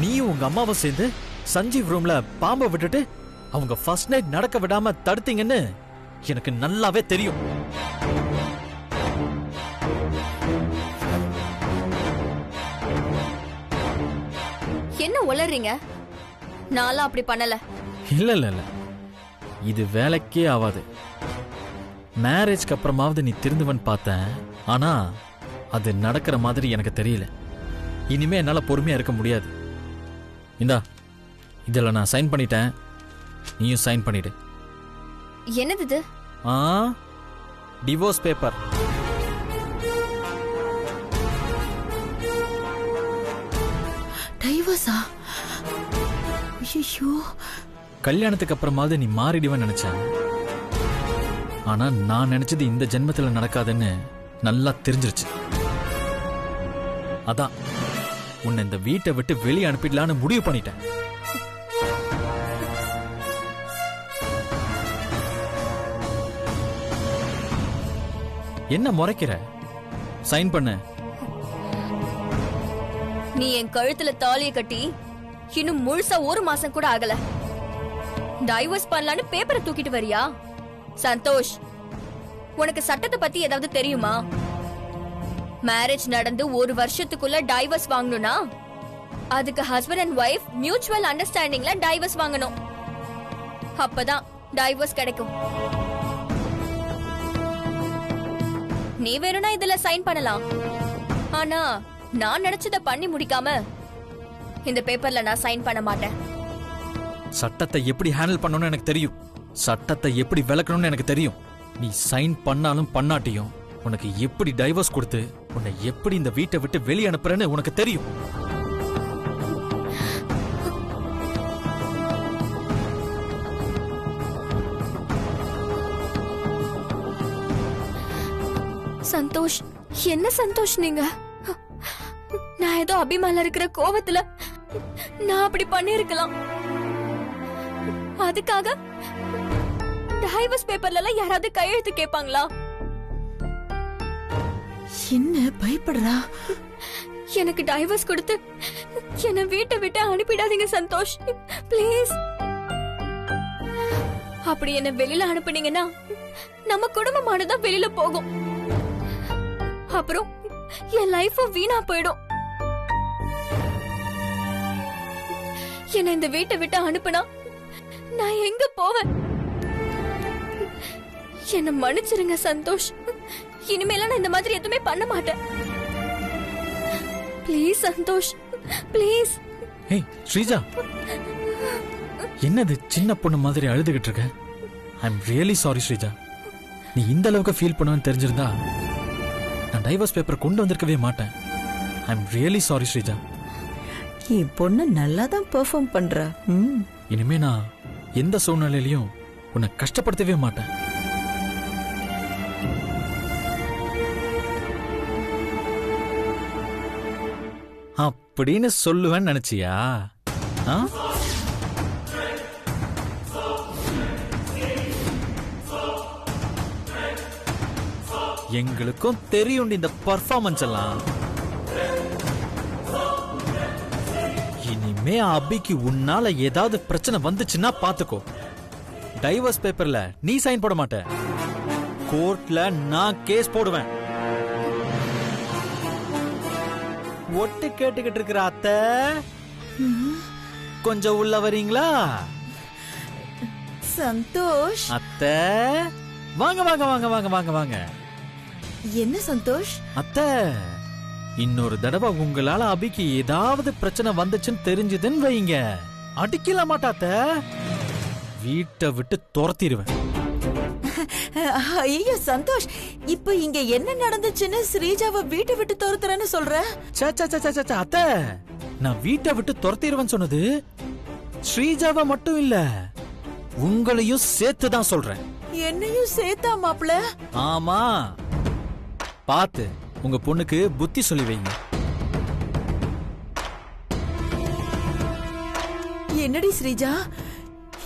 நீயும் உங்க அம்மாவும் சேர்ந்து சஞ்சீவ் ரூம்ல பாம்பை விட்டுட்டு அவங்க ஃபர்ஸ்ட் நைட் நடக்க விடாம தடுத்தீங்கன்னு எனக்கு நல்லாவே தெரியும். என்ன உளறீங்க? நான்லாம் அப்படி பண்ணல. இல்ல இல்ல இல்ல, இது வேலைக்கே ஆகாது. மேரேஜ்க்கு அப்புறமாவது நீ திருந்துவன் பார்த்தேன், ஆனா அது நடக்கிற மாதிரி எனக்கு தெரியல. இனிமே என்னால பொறுமையா இருக்க முடியாது. இந்தா, இதுல நான் சைன் பண்ணிட்டேன், நீயும் சைன் பண்ணிடு. என்னது இது? Divorce paper. டைவர்ஸா? ஐயோ, கல்யாணத்துக்கு அப்புறமாவது நீ மாறிடுவேன்னு நினைச்சேன். ஆனா நான் நினைச்சது இந்த ஜென்மத்துல நடக்காதுன்னு நல்லா தெரிஞ்சிருச்சு. அதான் உன்னை இந்த வீட்டை விட்டு வெளியே அனுப்பிடலான்னு முடிவு பண்ணிட்டேன். என்ன முறைக்கிற? சைன் பண்ண. நீ என் கழுத்துல தாலியை கட்டி இன்னும் முழுசா 1 மாசம் கூட ஆகல. டைவர்ஸ் பண்ணலான்னு பேப்பரை தூக்கிட்டு வரியா? சந்தோஷ், உனக்கு சட்டத்தை பத்தி ஏதாவது தெரியுமா? மேரேஜ் நடந்து 1 வருஷத்துக்குள்ள டைவர்ஸ் வாங்கணும்னா அதுக்கு ஹஸ்பண்ட் அண்ட் ஒய்ஃப் மியூச்சுவல் அண்டர்ஸ்டாண்டிங்ல டைவர்ஸ் வாங்கணும். அப்பதான் டைவர்ஸ் கிடைக்கும். நீ வேணும்னா இதுல சைன் பண்ணலாம். ஆனா நான் நினைச்சத பண்ணி முடிக்காம இந்த பேப்பர்ல நான் சைன் பண்ண மாட்டேன். சட்டத்தை எப்படி ஹேண்டில் பண்ணணும்னு எனக்கு தெரியும். சட்டத்தை எப்படி விளக்கணும்னு எனக்கு தெரியும். நீ சைன் பண்ணாலும் பண்ணாட்டியும் உனக்கு எப்படி டைவர்ஸ் கொடுத்து உன்னை எப்படி இந்த வீட்டை விட்டு வெளியே அனுப்புறேன்னு உனக்கு தெரியும். சந்தோஷ், என்ன சந்தோஷ் நீங்க? நான் ஏதோ அபிமால இருக்கிற கோவத்துல நான் அப்படி பண்ணிருக்கலாம். அதுக்காக டைவர்ஸ் பேப்பர்ல எல்லாம் யாராவது கையெழுத்து கேட்பாங்களா? என்ன பயப்படுறா? எனக்கு டைவர்ஸ் கொடுத்து என்ன வீட்டை விட்டு அனுப்பிடாதீங்க சந்தோஷ், பிளீஸ். அப்படி என்ன வெளியில அனுப்புனீங்கன்னா நம்ம குடும்பமானதான் வெளியில போகும். அப்புறம் என் லைஃப் வீணா போயிடும். என்ன இந்த வீட்டை விட்டு அனுப்புனா நான் எங்க போவேன்? என்ன மன்னிச்சிருங்க சந்தோஷ். இனிமேல நான் இந்த மாதிரி எதுவுமே பண்ண மாட்டேன். Please Santosh, please. ஏய் ஸ்ரீஜா, என்னது சின்ன பொண்ணு மாதிரி அழுதுகிட்டு இருக்க? I am really sorry Sreeja. நீ இந்த அளவுக்கு ஃபீல் பண்ணுவேன்னு தெரிஞ்சிருந்தா நான் டைவர்ஸ் பேப்பர் கொண்டு வந்திருக்கவே மாட்டேன். I am really sorry Sreeja. என் பொண்ணு நல்லா தான் பெர்ஃபார்ம் பண்றா. இனிமே நான் எந்த சூழ்நிலையிலையும் உன்னை கஷ்டப்படுத்தவே மாட்டேன். அப்படின்னு சொல்லுவேன்னு நினைச்சியா? எங்களுக்கும் தெரியும் இந்த பர்ஃபார்மன்ஸ் எல்லாம். இனிமே அபிக்கு உன்னால ஏதாவது பிரச்சனை வந்துச்சுன்னா பாத்துக்கோ. டைவர்ஸ் பேப்பர்ல நீ சைன் போட மாட்ட, கோர்ட்ல நான் கேஸ் போடுவேன். ஒட்டு கேட்டுக்கிட்டு இருக்கிற அத்தை, கொஞ்சம் உள்ள வரீங்களா? சந்தோஷ் அத்தை, வாங்க வாங்க வாங்க வாங்க வாங்க வாங்க. என்ன சந்தோஷ்? அத்தை, இன்னொரு தடவை உங்களால அபிக்கு ஏதாவது பிரச்சனை வந்துச்சுன்னு தெரிஞ்சதுன்னு வைங்க, அடிக்கல மாட்டாத்த, வீட்டை விட்டு துரத்திடுவேன். ஐயோ சந்தோஷ், இப்ப இங்க என்ன நடந்துச்சுன்னு ஸ்ரீஜாவை வீட்டை விட்டு துரத்துறேன்னு சொல்ற? அத்தை, நான் வீட்டை விட்டு துரத்திடுவேன்னு சொன்னது ஸ்ரீஜாவை மட்டும் இல்ல, உங்களையும் சேர்த்துதான் சொல்றேன். என்னையும் சேர்த்தா மாப்ள? ஆமா, பாத்து உங்க பொண்ணுக்கு புத்தி சொல்லி வைங்க. என்னடி ஸ்ரீஜா,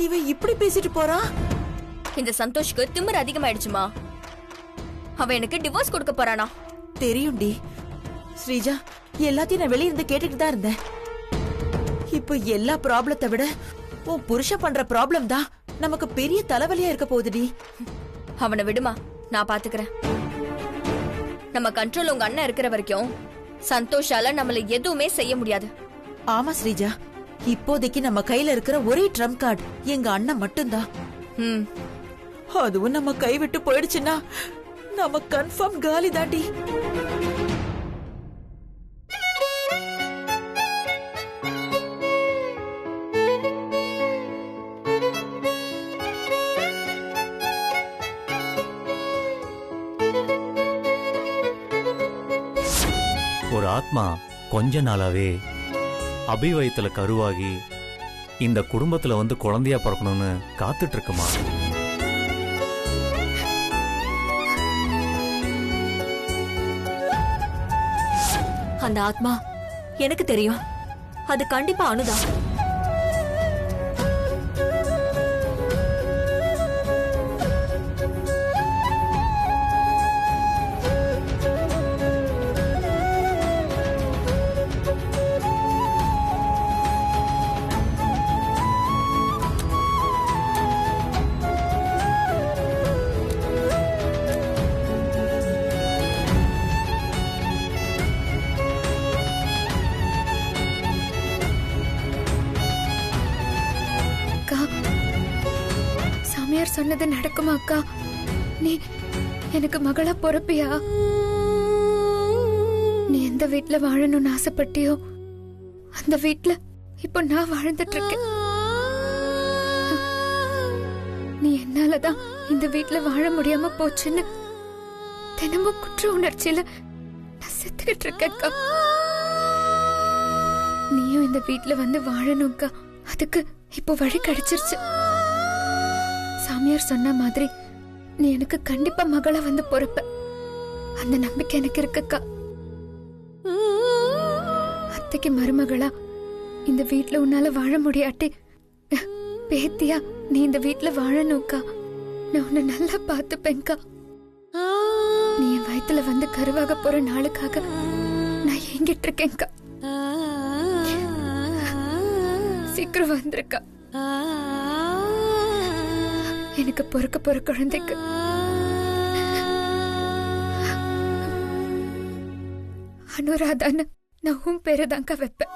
இவ இப்படி பேசிட்டு போறா? இந்த சந்தோஷ்க்கு திமிர் அதிகமாயிடுச்சுமா. அவ எனக்கு டிவோர்ஸ் கொடுக்க போறானா? தெரியும்டி ஸ்ரீஜா, எல்லாத்தையும் நான் வெளியிருந்து கேட்டுட்டு தான் இருந்தேன். இப்போ எல்லா ப்ராப்ளத்தை விட உன் புருஷன் பண்ற ப்ராப்ளம் தான் நமக்கு பெரிய தலைவலியா இருக்க போகுதுடி. அவனை விடுமா, நான் பாத்துக்கிறேன். நம்ம கண்ட்ரோல் உங்க அண்ணன் இருக்கிற வரைக்கும் சந்தோஷால நம்மள எதுவுமே செய்ய முடியாது. ஆமா ஸ்ரீஜா, இப்போதைக்கு நம்ம கையில இருக்கிற ஒரே ட்ரம் கார்டு எங்க அண்ணன் மட்டும்தான். ம், அதுவும் நம்ம கைவிட்டு போயிடுச்சுன்னா நம்ம கன்ஃபார்ம் காலி தாண்டி. ஒரு ஆத்மா கொஞ்ச நாளாவே அபிவயத்துல கருவாகி இந்த குடும்பத்துல வந்து குழந்தையா பிறக்கணும்னு காத்துட்டு இருக்குமா. அந்த ஆத்மா எனக்கு தெரியும், அது கண்டிப்பா அனுதான். சாமியார் சொன்னது நடக்குமா அக்கா? நீ எனக்கு மகளா பொறுப்பியா? நீ எந்த வீட்ல வாழணும்னு ஆசைப்பட்டியோ அந்த வீட்ல இப்போ நான் வாழ்ந்துட்டு இருக்கேன். நீ என்னாலதான் இந்த வீட்ல வாழ முடியாம போச்சுன்னு தினமும் குற்ற உணர்ச்சியில நான் செத்துக்கிட்டு இருக்கேன்க்கா. நீயும் இந்த வீட்ல வந்து வாழணும்க்கா. அதுக்கு இப்போ வழி கிடைச்சிருச்சு. சாமியார் சொன்ன மாதிரி நீ எனக்கு கண்டிப்பா மகளா வந்து பொறுப்ப. அந்த நம்பிக்கை எனக்கு இருக்குக்கா. அத்தைக்கு மருமகளா இந்த வீட்ல உன்னால வாழ முடியாட்டி பேத்தியா நீ இந்த வீட்ல வாழணும்க்கா. நான் உன்னை நல்லா பார்த்துப்பேன்க்கா. நீ என் வயித்துல வந்து கருவாக போற நாளுக்காக நான் ஏங்கிட்டு இருக்கேன்க்கா. சீக்கிரம் வந்திருக்கா. எனக்கு பொறுக்க போற குழந்தைக்கு அனுராதான்னு நான் உன் பேருதாங்க வைப்பேன்.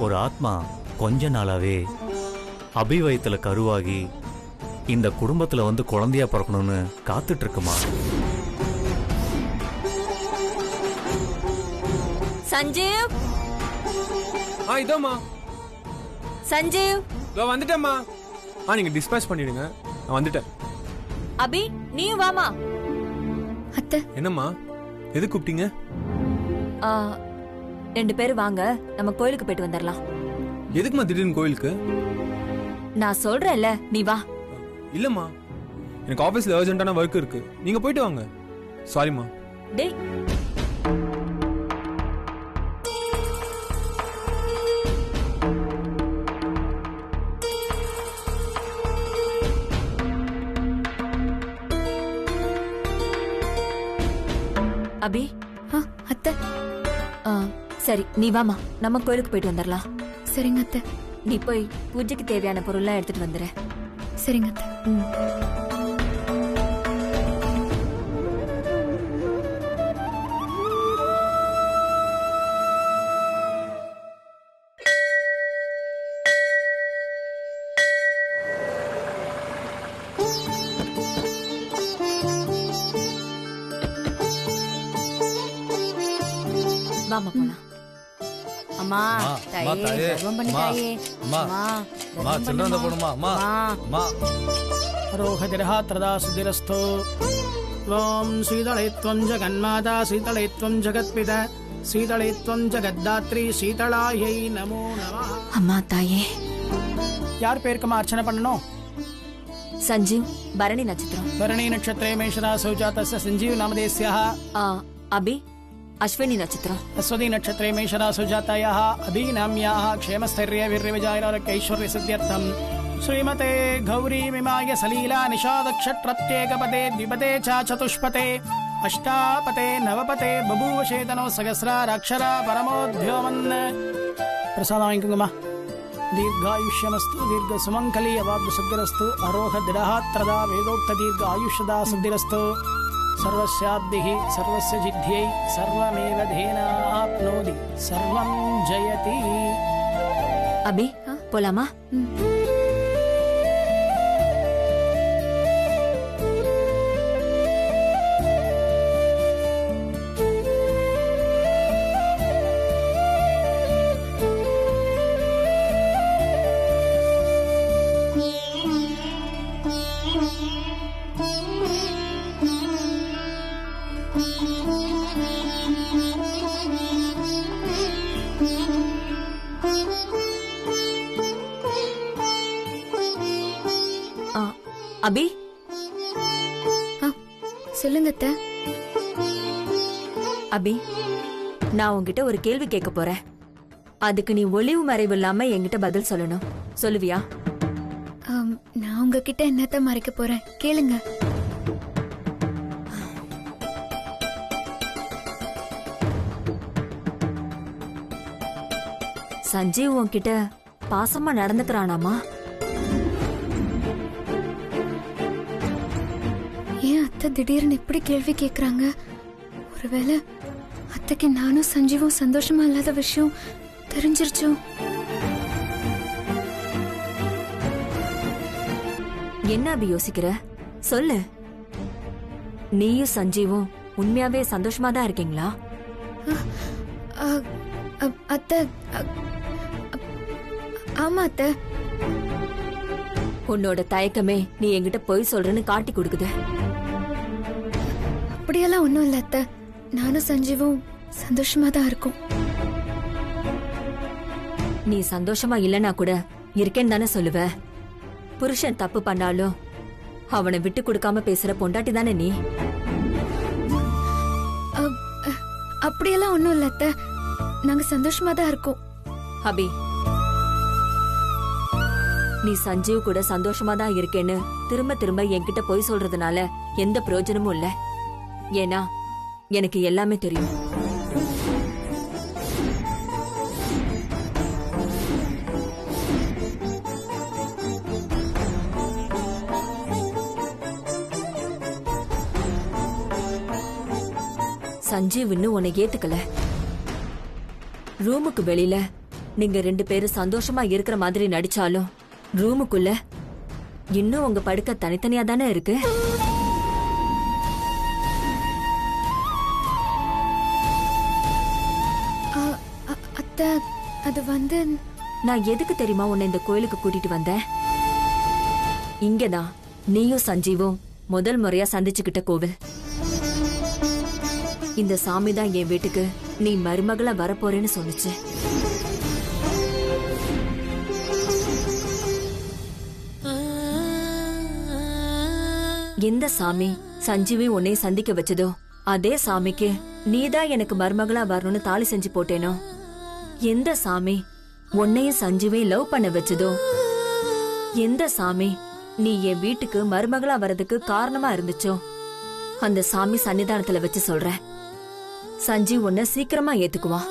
ஒரு ஆத்மா கொஞ்ச நாளாவே அபிவயத்துல கருவாகி இந்த குடும்பத்துல வந்து குழந்தையா பிறக்கணும்னு காத்துட்டு இருக்குமா. சஞ்சீவ், இதோமா சஞ்சீவ். இதோ வந்துட்டேம்மா. நீங்க டிஸ்பேச் பண்ணிடுங்க, நான் வந்துட்டேன். அபி, நீயும் வாமா. அத்தை, என்னம்மா, எது கூப்பிட்டீங்க? ரெண்டு பேரும் வாங்க, நம்ம கோயிலுக்கு போயிட்டு வந்துடலாம். எதுக்குமா திடீர்னு கோயிலுக்கு? நான் சொல்றேன்ல, நீ வா. இல்லம்மா, எனக்கு ஆபீஸ்ல அர்ஜென்ட்டான ஒர்க் இருக்கு, நீங்க போயிட்டு வாங்க. சாரிம்மா. டேய், அபி. அத்தை. சரி, நீ வாமா, நம்ம கோயிலுக்கு போயிட்டு வந்துடலாம். சரிங்க அத்தை. நீ போய் பூஜைக்கு தேவையான பொருள்லாம் எடுத்துட்டு வந்துரு. சரிங்க அத்தை. வாமா போலாம். அம்மா, தாயே, கர்ப்பம் பண்ணிட்டாயே. அம்மா, அம்மா சில்றந்த போடுமா. அம்மா அம்மா ரோஹதிரஹா சுதிரஸ்தோ. ஓம் சீதளைத்வம் ஜகன்மாதா சீதளைத்வம் ஜகத்பித சீதளைத்வம் ஜகத்தாத்ரி சீதளாயை நமோ நமः. அம்மா தாயே, யார் பேருக்குமா அர்ச்சனை பண்ணணும்? சஞ்சீவ் பரணி நட்சத்திரம். भरणी नक्षत्रे मेषराशौ जातस्य सञ्जीव नामधेयस्याः. அபி அஸ்வினி நட்சத்திரம். अश्वती नक्षत्रे मेषराशौ जातायाः अभिनाम्याः क्षेमस्थैर्य वीर्यविजयारोग्यैश्वर्यसिद्ध्यर्थम् श्रीमते गौरी मिमाय सलीला निषादक्षत्रत्येकपदे द्विपदे च चतुष्पते अष्टापते नवपते बभूव चेतनो सहस्राक्षरा परमोद्योमन्. प्रसादायिङ्कुमा दीर्घायुष्यमस्तु दीर्घ सुमङ्गली अवाब्ध सद्गरस्तु अरोह दृढहात्रदा वेदोक्त दीर्घ आयुष्यदा सिद्धिरस्तु. सर्वस्याब्धिः सर्वस्य जिद्ध्यै सर्वमेव धेनाप्नोति सर्वं जयति. அபி போலாமா? அபி சொல்லுங்க அத்தை. அபி நான் உன்கிட்ட ஒரு கேள்வி கேட்க போறேன். அதுக்கு நீ ஒளிவு மறைவு இல்லாம என்கிட்ட பதில் சொல்லணும். சொல்லுவியா? நான் உங்ககிட்ட என்னத்த மறைக்க போறேன், கேளுங்க. சஞ்சீவ் உன்கிட்ட பாசமா நடந்துக்கிறானாமா? ஏன் அத்தை திடீர்னு இப்படி கேள்வி கேக்குறாங்க? ஒருவேளை அத்தைக்கு நானும் சஞ்சீவும் சந்தோஷமா இல்லாத விஷயம் தெரிஞ்சிருச்சோ? என்ன அபி யோசிக்கிற? சொல்லு. நீயும் சஞ்சீவும் உண்மையாவே சந்தோஷமா தான் இருக்கீங்களா? அத்தை ஆமா அத்தை. உன்னோட தயக்கமே நீ என்கிட்ட பொய் சொல்றேன்னு காட்டி கொடுக்குது. அப்படியெல்லாம் ஒண்ணும் இல்ல அத்தை. நானும் சஞ்சீவும் சந்தோஷமா தான் இருக்கோம். நீ சந்தோஷமா இல்லனா கூட இருக்கேன்னு தானே சொல்லுவ. புருஷன் தப்பு பண்ணாலும் அவனை விட்டு கொடுக்காம பேசுற பொண்டாட்டி தானே நீ. அப்படியெல்லாம் ஒண்ணும் இல்ல அத்தை. நாங்க சந்தோஷமா தான் இருக்கோம். அபி நீ சஞ்சீவ் கூட சந்தோஷமா தான் இருக்கேன்னு திரும்ப திரும்ப என்கிட்ட பொய் சொல்றதுனால எந்த பிரயோஜனமும் இல்ல. ஏன்னா எனக்கு எல்லாமே தெரியும். சஞ்சீவ் இன்னும் உன்னை ஏத்துக்கல. ரூமுக்கு வெளியில நீங்க 2 பேரும் சந்தோஷமா இருக்கிற மாதிரி நடிச்சாலும் ரூமுக்குள்ள இன்னும் உங்க படுக்க தனித்தனியா தானே இருக்கு. அத்தை அது வந்து நான் எதுக்கு தெரியுமா உன்னை இந்த கோயிலுக்கு கூட்டிட்டு வந்தேன்? இங்கதான் நீயும் சஞ்சீவும் முதல் முறையா சந்திச்சுக்கிட்ட கோவில். இந்த சாமி தான் என் வீட்டுக்கு நீ மருமகளா வரப்போறேன்னு சொன்னுச்சு. எந்த சாமி சஞ்சீவி உன்னை சந்திக்க வச்சதோ அதே சாமிக்கு நீதான் எனக்கு மருமகளா வரணும்னு தாலி செஞ்சு போட்டேனோ, எந்த சாமி உன்னையும் சஞ்சீவை லவ் பண்ண வச்சதோ, எந்த சாமி நீ என் வீட்டுக்கு மருமகளா வர்றதுக்கு காரணமா இருந்துச்சோ, அந்த சாமி சன்னிதானத்துல வச்சு சொல்றேன், சஞ்சீவ் உன்னை சீக்கிரமா ஏத்துக்குவான்.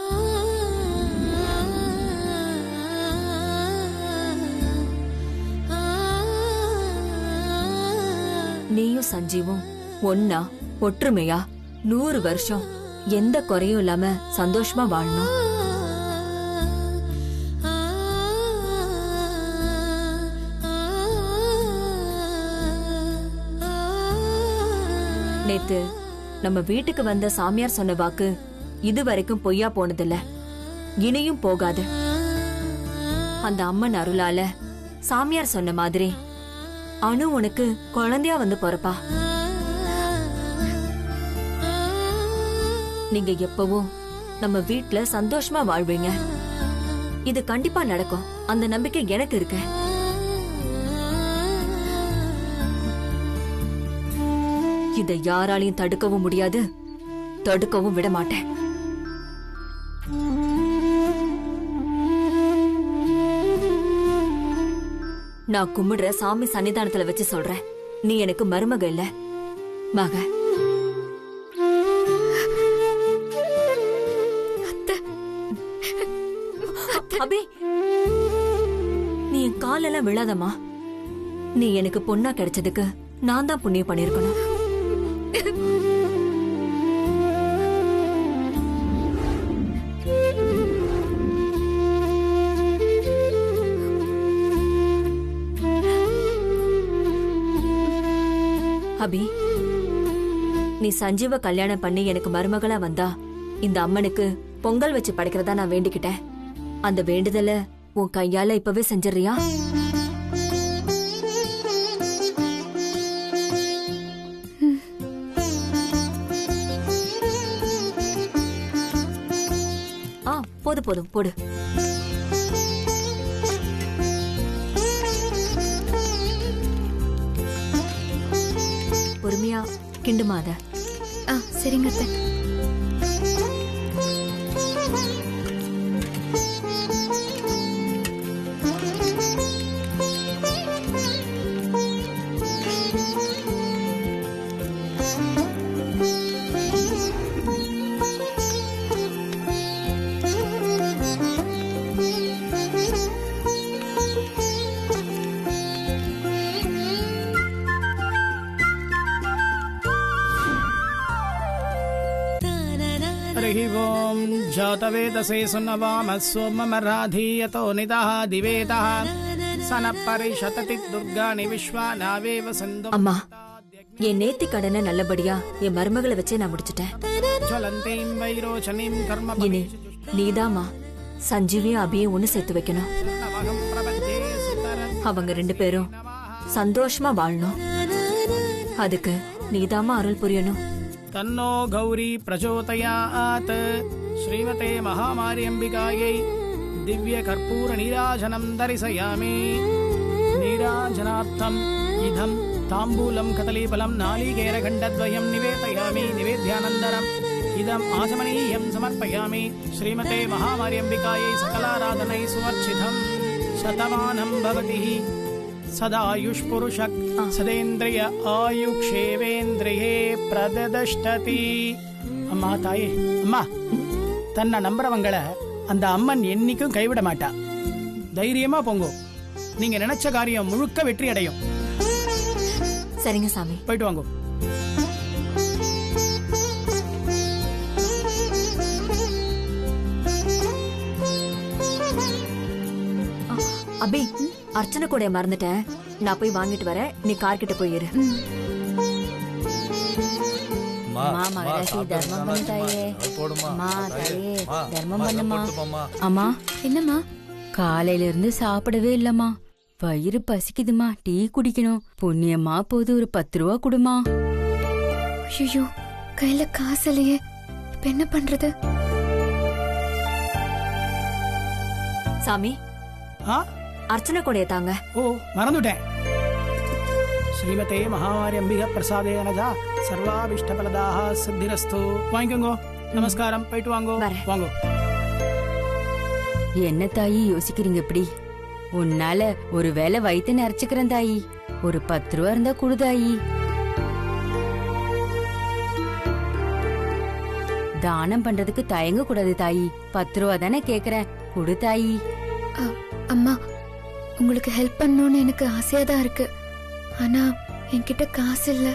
நீயும் சஞ்சீவும் ஒன்னா ஒற்றுமையா 100 வருஷம் எந்த குறையும் இல்லாம சந்தோஷமா வாழணும். நேத்து நம்ம வீட்டுக்கு வந்த சாமியார் சொன்ன வாக்கு இதுவரைக்கும் பொய்யா போனதில்ல, இனியும் போகாது. அந்த அம்மன் அருளால சாமியார் சொன்ன மாதிரி அனு உனக்கு குழந்தையா வந்து பொறப்பா. நீங்க எப்பவும் நம்ம வீட்ல சந்தோஷமா வாழ்வீங்க. இது கண்டிப்பா நடக்கும். அந்த நம்பிக்கை எனக்கு இருக்கு. இதை யாராலையும் தடுக்கவும் முடியாது, தடுக்கவும் விட மாட்டேன். நான் கும்பிடுற சாமி சன்னிதானத்துல வச்சு சொல்றேன், நீ எனக்கு மருமக இல்ல, மக. அபி, நீ என் காலெல்லாம் விழாதம்மா. நீ எனக்கு பொண்ணா கிடைச்சதுக்கு நான் தான் புண்ணியம் பண்ணிருக்கணும். அபி, நீ சஞ்சீவ கல்யாணம் பண்ணி எனக்கு மருமகளா வந்தா இந்த அம்மனுக்கு பொங்கல் வச்சு படைக்கிறதா நான் வேண்டிக்கிட்டேன். அந்த வேண்டுதல உன் கையால இப்பவே செஞ்சிடறியா? போது போதும் போடு. பொறுமையா கிண்டுமா அத. சரிங்க அத்தை. ओम जातवेदसे सुन्नवाम सोममराधीयतो निदः दिवेदः सनपरिशतति दुर्गाणि विश्वानावेव सन्दो. அம்மா, என் நேத்தி கடனை நல்லபடியா என் மருமகளை வச்சே நான் முடிச்சிட்டேன். ज्वलन्तीं वैरोचनीं कर्म இனி நீதாமா சஞ்சீவியும் அபியும் ஒண்ணு சேர்த்து வைக்கணும். அவங்க 2 பேரும் சந்தோஷமா வாழணும். அதுக்கு நீதாமா அருள் புரியணும். तन्नो गौरी प्रचोदयात्. श्रीमते महामारी अंबिकायै दिव्य कर्पूर नीराजनं दर्शयामि. नीराजनार्थम् इदं ताम्बूलं कदलीफलं नालिकेरखण्डद्वयं निवेदयामि. निवेद्यानन्तरम् इदम् आचमनीयं समर्पयामि. श्रीमते महामारी अंबिकायै सकलाराधनै सुवर्चितं शतमानं भवति सदायुष्पुरुषक सदेन्द्रिय आयुक्षेवेन्द्रिये प्रददष्टति. அம்மா தாயே, அம்மா, தன்னை நம்புறவங்களை அந்த அம்மன் என்னைக்கும் கைவிட மாட்டா. தைரியமா போங்க, நீங்க நினைச்ச காரியம் முழுக்க வெற்றி அடையும். சரிங்க சாமி, போயிட்டு வாங்க. அபி, அர்ச்சனை கூட மறந்துட்டேன், நான் போய் வாங்கிட்டு வரேன். நீ கார் கிட்ட போயிரு. அம்மா, என்னம்மா காலையில இருந்து சாப்பிடவே இல்லம்மா, வயிறு பசிக்குதுமா, டீ குடிக்கணும். புண்ணியமா போது ஒரு 10 ரூபா குடுமா. ஐயோ, கையில காசு இல்லையே, இப்ப என்ன பண்றது? சாமி, அர்ச்சனை கூட தாங்க. ஓ, மறந்துட்டேன். ஸ்ரீமதே மகாமாரி அம்பிகா பிரசாதேனஜா சர்வாபிஷ்டபலதாக சித்திரஸ்து. வாங்கிக்கோங்க. நமஸ்காரம். போயிட்டு வாங்கோ. வாங்கோ. என்ன தாயி யோசிக்கிறீங்க இப்படி? உன்னால ஒரு வேளை வயிற்று நிறைச்சுக்கிறேன் தாயி. ஒரு 10 ரூபா இருந்தா குடு தாயி. தானம் பண்றதுக்கு தயங்க கூடாது தாயி. 10 ரூபா தானே கேக்குறேன், குடு தாயி. அம்மா, உங்களுக்கு ஹெல்ப் பண்ணணும்னு எனக்கு ஆசையா தான் இருக்கு, ஆனா என்கிட்ட காசு இல்ல.